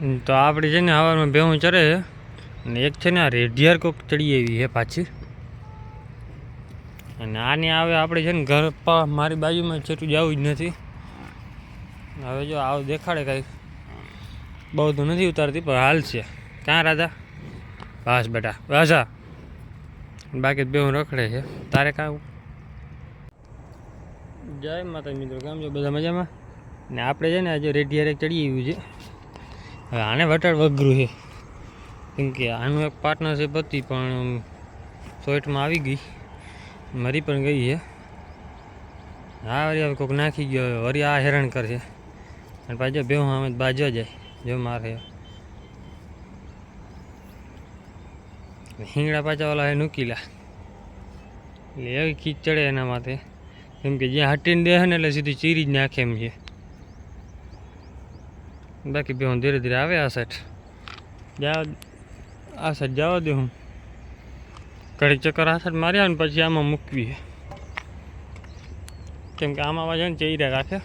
તો આપણે છે ને સવારમાં ભેહું ચરે છે અને એક છે ને આ રેઢિયાર કોક ચડી આવી છે પાછી, અને આને આવે આપણે છે ને ઘર મારી બાજુમાં છેટું જવું જ નથી. હવે જો આવું દેખાડે કાંઈક બહુ તો નથી ઉતારતી પણ હાલ છે. ક્યાં રાધા? બસ બેટા બસ. બાકી ભેહું રખડે છે. તારે કાં? જય માતા મિત્રો, કેમ છો બધા મજામાં? ને આપણે છે ને આજે રેઢિયાર એક ચડી આવ્યું છે. હવે આને વટાડ વગરું છે કેમ કે આનું એક પાર્ટનરશીપ હતી પણ સોઈટમાં આવી ગઈ, મરી પણ ગઈ છે. હા વળી હવે કોઈક નાખી ગયો, વળી આ હેરાન કરશે. અને પાછો ભેહું અમે બાજવા જાય જો મારે હિંગડા પાછા ઓલા હે નુકીલા, એટલે એવી ખીચ ચડે એના માથે કેમ કે જ્યાં હટીને દે ને એટલે સીધી ચીરી જ નાખે એમ છે. બાકી ભેહું ધીરે ધીરે આવે આ સાઈડ જવા દે. હું ઘડીક ચક્કર આ સાઈડ માર્યા ને પછી આમાં મૂકવી છે કેમ કે આમાં પાછા ને ચીરા રાખે.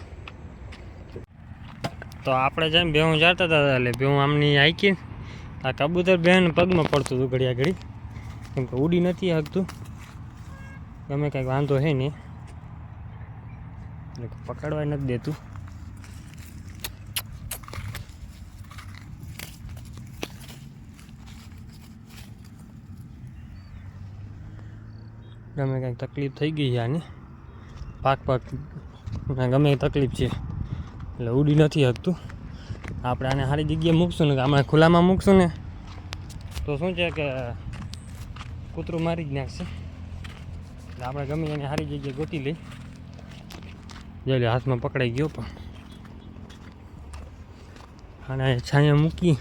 તો આપણે જઈને ભેહું ચારતા હતા એટલે ભેહું આમની આંકી આ કબૂતર બેન પગમાં પડતું હતું ઘડિયા ઘડી, કેમ કે ઉડી નથી શકતું. ગમે કાંઈક વાંધો છે નહીં એટલે પકડવા નથી દેતું. ગમે કાંઈક તકલીફ થઈ ગઈ છે આની, પાક ગમે તકલીફ છે એટલે ઉડી નથી શકતું. આપણે આને સારી જગ્યાએ મૂકશું ને, આમાં ખુલ્લામાં મૂકશું ને તો શું છે કે કૂતરું મારી જ નાખશે. એટલે આપણે ગમે એને સારી જગ્યાએ ગોતી લઈ જઈ હાથમાં પકડાઈ ગયો. પણ આને છાંયા મૂકી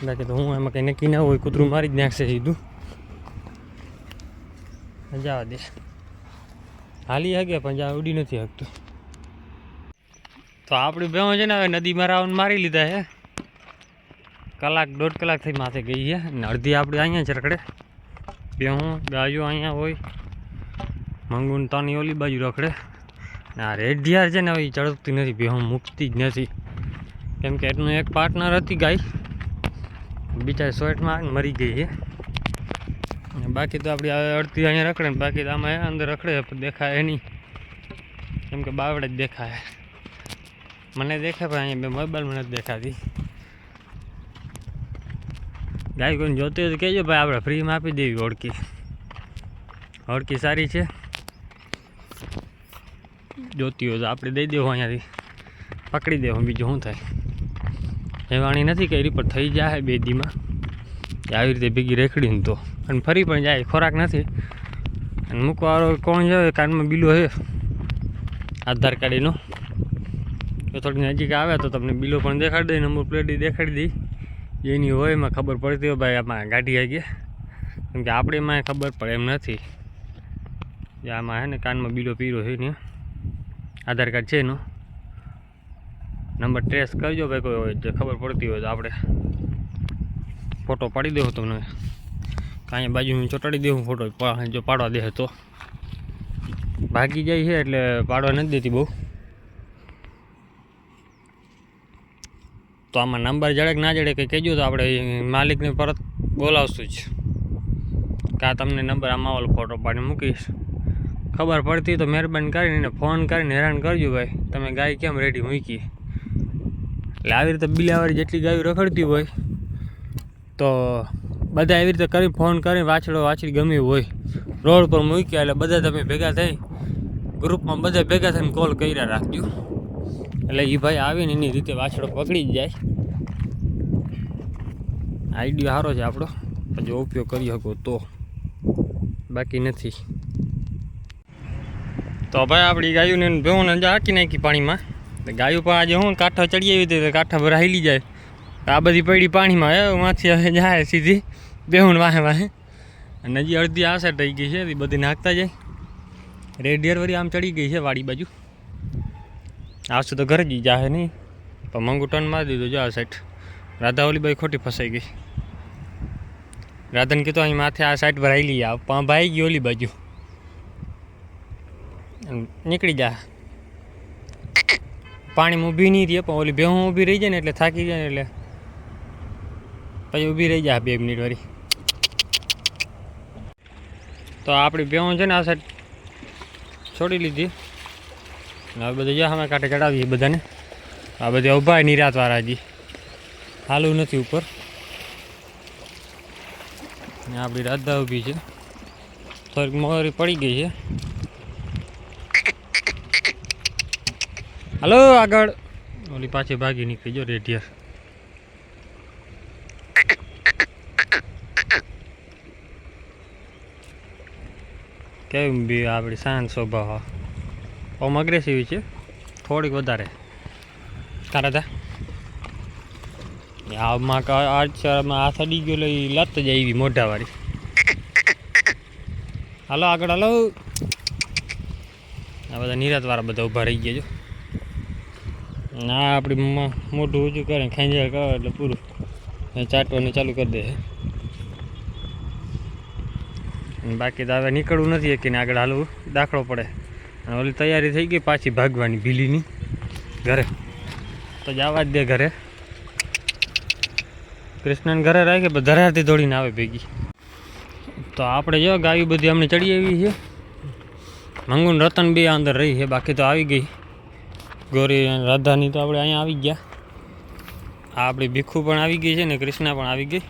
બાકી તો હું એમાં કંઈ નક્કી ના હોય, કૂતરું મારી જ નાખશે સીધું. જવા દે, હાલી હગે પણ જ્યાં ઉડી નથી શકતું. તો આપણી ભેહું છે ને હવે નદીમાં રાઉન્ડ મારી લીધા છે. કલાક દોઢ કલાકથી માથે ગઈ છે ને અડધી આપણે અહીંયા જ રખડે. ભેહું ગાયો અહીંયા હોય, મંગુન તની ઓલી બાજુ રખડે. ને આ રેઢિયાર છે ને હવે ચડકતી નથી, ભેહું મૂકતી જ નથી કેમ કે એનું એક પાર્ટનર હતી ગાય, બિચારી સોઈટમાં મરી ગઈ છે. બાકી તો આપણી અડધી અહીંયા રખડે ને બાકી તો આમાં અંદર રખડે દેખાય નહીં કેમ કે બાવડે જ દેખાય. મને દેખાય પણ અહીંયા બે મોબાઈલમાં નથી દેખાતી. ગાય કોઈને જોતી હોય તો કહેજો ભાઈ, આપણે ફ્રીમાં આપી દેવી ઓળકી સારી છે, જોતી હોય તો આપણે દઈ દેવું, અહીંયાથી પકડી દેવું. બીજું શું થાય, એવાણી નથી કરી પણ થઈ જાય બે દીમાં આવી રીતે ભેગી રેખડીને તો. અને ફરી પણ જાય, ખોરાક નથી. અને મૂકવાવાળો કોણ જાય, કાનમાં બિલો છે આધાર કાર્ડ એનો, તો થોડી નજીક આવે તો તમને બિલો પણ દેખાડી દઈ, નંબર પ્લેટ દેખાડી દઈ. એની હોય એમાં ખબર પડતી હોય ભાઈ આમાં ગાડી આવી ગયા, કેમ કે આપણે એમાં ખબર પડે એમ નથી. જે આમાં છે ને કાનમાં બિલો પીરો છે ને આધાર કાર્ડ છે એનો નંબર ટ્રેસ કરજો ભાઈ, કોઈ હોય જે ખબર પડતી હોય તો આપણે ફોટો પાડી દેવો તમને, કાંઈ બાજુ ચોંટાડી દેવું ફોટો જો પાડવા દે તો. ભાગી જાય છે એટલે પાડવા નથી દેતી બહુ. તો આમાં નંબર જડે કે ના જડે કંઈ કહેજો તો આપણે માલિકને પરત બોલાવશું જ, કાં તમને નંબર આમાં ઓલો ફોટો પાડીને મૂકીશ. ખબર પડતી તો મહેરબાની કરીને ફોન કરીને હેરાન કરજો ભાઈ, તમે ગાય કેમ રેડી મૂકી. એટલે આવી રીતે બિલાવાળી જેટલી ગાયો રખડતી હોય તો બધા એવી રીતે કરી ફોન કરીને વાછડી ગમી હોય રોડ પર મૂક્યા એટલે બધા તમે ભેગા થઈ ગ્રુપમાં બધા ભેગા થઈને કોલ કર્યા રાખજો. એટલે એ ભાઈ આવીને એની રીતે વાછડો પકડી જ જાય. આઈડિયા સારો છે આપણો, જો ઉપયોગ કરી શકો તો, બાકી નથી. તો ભાઈ આપણી ગાયોને ભેહુંને હાકી નાખી પાણીમાં. ગાયો પણ આજે હું કાંઠો ચડી આવી હતી કાંઠા પર હાલી જાય, આ બધી પડી પાણીમાં એમાંથી જાય સીધી ભેહું વાહે વાહે. અને હજી અડધી આ સાઈડ રહી ગઈ છે, એ બધી નાખતા જાય. રેઢિયાર વળી આમ ચડી ગઈ છે વાડી બાજુ, આવશું તો ઘરે જ જાહે નહીં પણ મંગુ ટર્ન મારી દીધું. જો આ સાઈડ રાધા ઓલી બાઈ ખોટી ફસાઈ ગઈ. રાધાને કીધું અહીં માથે આ સાઈડ પર આવી લઈએ, ભાઈ ગઈ ઓલી બાજુ નીકળી જા. પાણીમાં ઊભી નહીં રહે, પણ ઓલી ભેહું ઊભી રહી જાય ને એટલે થાકી જાય ને એટલે પછી ઊભી રહી જાય 2 મિનિટ વાળી. તો આપણી ભેહું છે ને આ સાઈડ છોડી લીધી. હવે બધા જ્યાં અમે કાંઠે ચડાવીએ બધાને. આ બધા ઊભા નિરાતવાળા હજી હાલું નથી ઉપર. આપણી રાધા ઊભી છે, થોડીક મોરી પડી ગઈ છે. હાલો આગળ. ઓલી પાછી ભાગી નીકળી જો રેડિયર. કેમ બી આપણી શાંત સ્વભાવ, ઓમ અગ્રેસિવ છે થોડીક વધારે. તારા આમાં આ સડી ગયો એટલે લત જ આવી મોઢાવાળી. હાલો આગળ હાલો. આ બધા નિરાતવાળા બધા ઊભા રહી ગયા. જો ના આપણી મોઢું ઊંચું કરે ખેંચાય કરે એટલે પૂરું ચાટવાનું ચાલુ કરી દે. બાકી તો હવે નીકળવું નથી કે આગળ હાલવું દાખલો પડે. અને ઓલી તૈયારી થઈ ગઈ પાછી ભાગવાની ભીલીની ઘરે. તો જવા જ દે ઘરે. કૃષ્ણને ઘરે રાખે પણ ધરારથી દોડીને આવે ભેગી. તો આપણે જો ગાયું બધી અમને ચડી આવી છે. મંગુન રતન બી અંદર રહી છે, બાકી તો આવી ગઈ ગોરી રાધાની. તો આપણે અહીંયા આવી ગયા. આ આપણી ભીખુ પણ આવી ગઈ છે ને કૃષ્ણા પણ આવી ગઈ.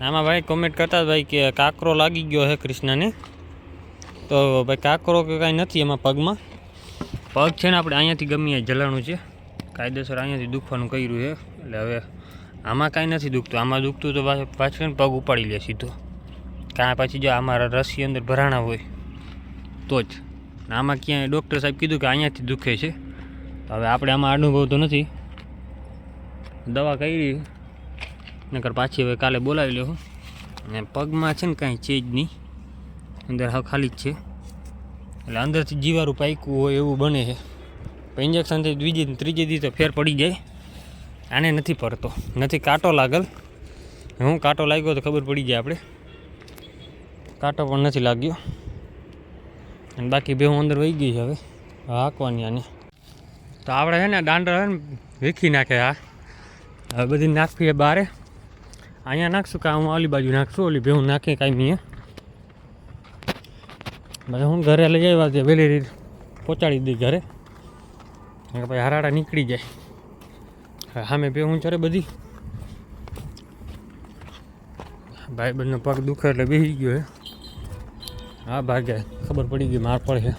આમાં ભાઈ કોમેન્ટ કરતા ભાઈ કે કાંકરો લાગી ગયો છે કૃષ્ણને. તો ભાઈ કાંકરો કે કાંઈ નથી એમાં પગમાં. પગ છે ને આપણે અહીંયાથી ગમે જલાણું છે, કાયદેસર અહીંયાથી દુખવાનું કર્યું છે. એટલે હવે આમાં કાંઈ નથી દુખતું. આમાં દુખતું તો પાછળ પગ ઉપાડી લે સીધો. કાં પછી જો આમાં રસી અંદર ભરાણા હોય તો જ. આમાં ક્યાંય ડૉક્ટર સાહેબ કીધું કે અહીંયાથી દુખે છે. હવે આપણે આમાં અનુભવ તો નથી. દવા કરી નકર પાછી હવે કાલે બોલાવી લેવું. અને પગમાં છે ને કાંઈ છે જ નહીં, અંદર હા ખાલી જ છે. એટલે અંદરથી જીવારું પાક્યું હોય એવું બને છે. પણ ઇન્જેક્શનથી બીજી ત્રીજી દી તો ફેર પડી જાય. આને નથી પડતો, નથી કાંટો લાગેલ. હું કાંટો લાગ્યો તો ખબર પડી જાય આપણે. કાંટો પણ નથી લાગ્યો. અને બાકી બે હું અંદર વહી ગઈ છે હવે હાંકવાની આને. તો આપણે છે ને દાંડર છે ને વીખી નાખે. હા હવે બધી નાખવી બારે. અહીંયા નાખશું કે હું ઓલી બાજુ નાખશું. ઓલી ભેહું નાખી કાંઈ નહીં. પછી હું ઘરે લઈ આવ્યા ત્યાં વહેલી રીતે પહોંચાડી દઈ ઘરે. પછી હરાડા નીકળી જાય. સામે ભેહું ચરે બધી. ભાઈ બંને પગ દુખે એટલે બેસી ગયો હે. હા ભાગ્યા ખબર પડી ગઈ માર પડે છે.